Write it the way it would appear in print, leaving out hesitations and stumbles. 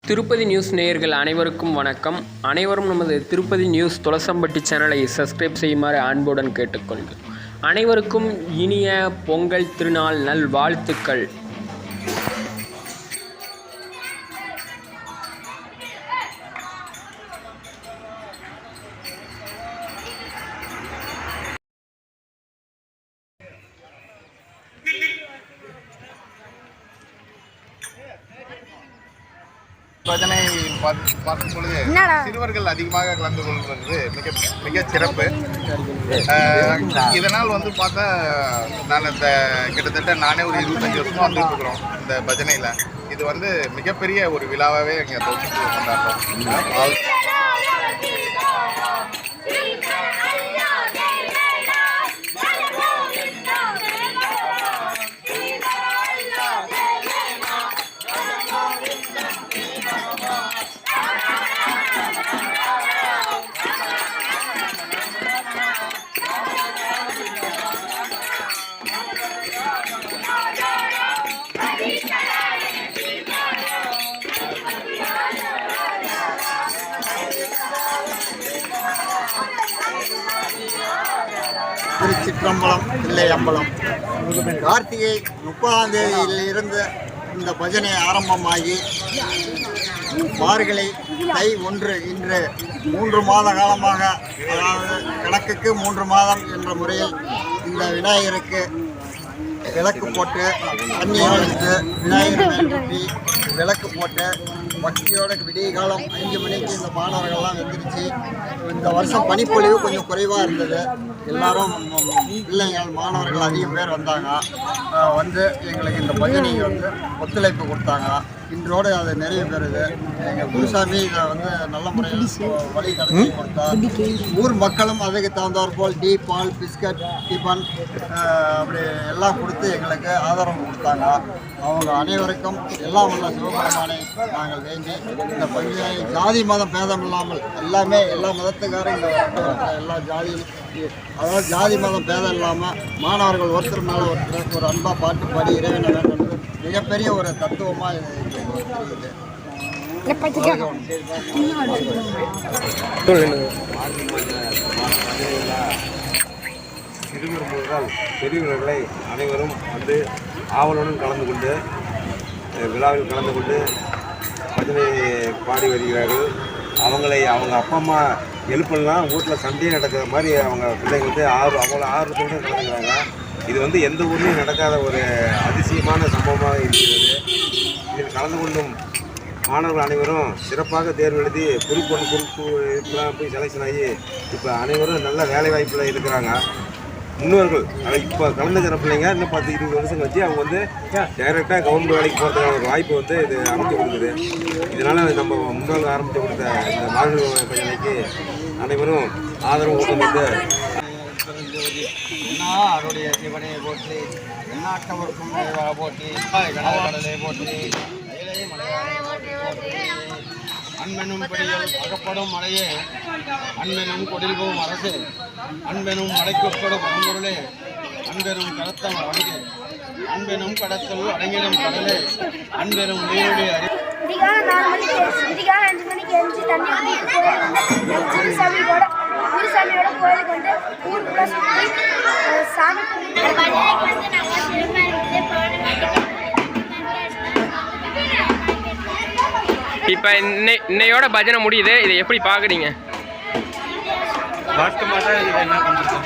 Tirupati news நேயர்கள் அனைவருக்கும் வணக்கம். அனைவரும் நமது திருப்பதி நியூஸ் துளசம்பட்டி சேனலை சப்ஸ்கிரைப் செய்யுமாறு அன்புடன் கேட்டுக்கொள்கிறோம். அனைவருக்கும் இனிய பொங்கல் திருநாள் நல்வாழ்த்துக்கள். பஜனை பார்க்கும் பொழுது சிறுவர்கள் அதிகமாக கலந்து கொள்வது மிக சிறப்பு. இதனால் பார்த்தா நான் இந்த கிட்டத்தட்ட நானே ஒரு 25 வருஷமாக வந்துட்டு இருக்கிறோம் இந்த பஜனையில். இது மிகப்பெரிய ஒரு விழாவாகவே இங்கே கொண்டாடுறோம். திருச்சிற்றம்பலம் தில்லையம்பலம். கார்த்திகை 30ஆம் தேதியிலிருந்து இந்த பஜனை ஆரம்பமாகி மார்கழி தை 1 இன்று 3 மாத காலமாக, அதாவது கணக்குக்கு 3 மாதம் என்ற முறையில் இந்த விநாயகருக்கு விளக்கு போட்டு தண்ணீர் எடுத்து விநாயகர் ஊற்றி விளக்கு போட்டு பக்தியோட விடிய காலம் 5 மணிக்கு இந்த மாணவர்கள்லாம் எந்திரிச்சு, இந்த வருஷம் பனிப்பொழிவு கொஞ்சம் குறைவாக இருந்தது. எல்லாரும் பிள்ளைங்கள் மாணவர்கள் அதிகம் பேர் வந்தாங்க. எங்களுக்கு இந்த பஜனைக்கு ஒத்துழைப்பு கொடுத்தாங்க. இன்றோடு அது நிறைய பெறுது. எங்கள் குருசாமி இதை நல்ல முறையில் வழி நடத்தி கொடுத்தார். ஊர் மக்களும் அதுக்கு தகுந்தாற் போல் டீ, பால், பிஸ்கட், டிஃபன் அப்படி எல்லாம் கொடுத்து எங்களுக்கு ஆதரவு கொடுத்தாங்க. அவங்க அனைவருக்கும் எல்லாம் உள்ள சிவபெருமானை நாங்கள் வேண்டி இந்த பஞ்சனை ஜாதி மதம் பேதம் இல்லாமல் எல்லாமே எல்லா மதத்துக்காரும் இந்த எல்லா ஜாதியும், அதாவது ஜாதி மதம் பேதம் இல்லாமல் மாணவர்கள் ஒருத்தர் மேலே ஒருத்தர் ஒரு அன்பாக பாட்டு பாடி இறைவனை வேண்டும் மிகப்பெரிய ஒரு தத்துவமாக இருக்குது. சிறுவர் முதல் பெரியவர்களை அனைவரும் ஆவலுடன் கலந்து கொண்டு விழாவில் கலந்து கொண்டு பஜனை பாடி வருகிறார்கள். அவங்க அப்பா அம்மா எழுப்பலாம் வீட்டில் சண்டையே நடக்கிற மாதிரி அவங்க பிள்ளைங்க அவங்கள ஆர்வத்தோடு கலந்துக்கிறாங்க. இது எந்த ஊர்லேயும் நடக்காத ஒரு அதிசயமான சம்பவமாக இருக்கிறது. இதில் கலந்து கொள்ளும் மாணவர்கள் அனைவரும் சிறப்பாக தேர்வு எழுதி குறிப்பு இதெல்லாம் போய் செலெக்ஷன் ஆகி இப்போ அனைவரும் நல்ல வேலை வாய்ப்பில் இருக்கிறாங்க. முன்னோர்கள் இப்போ கலந்துக்கிற பிள்ளைங்க இன்னும் 10-20 வருஷம் கழிச்சு அவங்க டைரெக்டாக கவர்மெண்ட் வேலைக்கு போகிறதுக்கான ஒரு வாய்ப்பு இது அமைச்சு கொடுக்குது. இதனால் நம்ம முன்னோர்கள் ஆரம்பித்து கொடுத்த இந்த மாணவ பஜனைக்கு அனைவரும் ஆதரவு ஊக்கமிட்டு அருடைய சிவனையை போற்றி, எந்நாட்டவர்க்கும் போற்றி, கடலை போற்றி, அன்பெனும் படியில் அகப்படும் மலையே, அன்பெனும் கொடில்போம் அரசு, அன்பெனும் மலைக்குட்படும் பரம்பொருளே, அன்பெனும் கடத்தம் வணிகே, அன்பெனும் கடத்தல் அடங்கிடும் கடலே, அன்பெனும் நீருடைய அறி குருசாமியோட கோயிலுக்கு ஊருக்குள்ள சுற்றி சாமி இப்போ இன்னையோட பஜனை முடியுது. இதை எப்படி பார்க்குறீங்க? வாஸ்தவமாக தான் இது என்ன பண்ணுறது.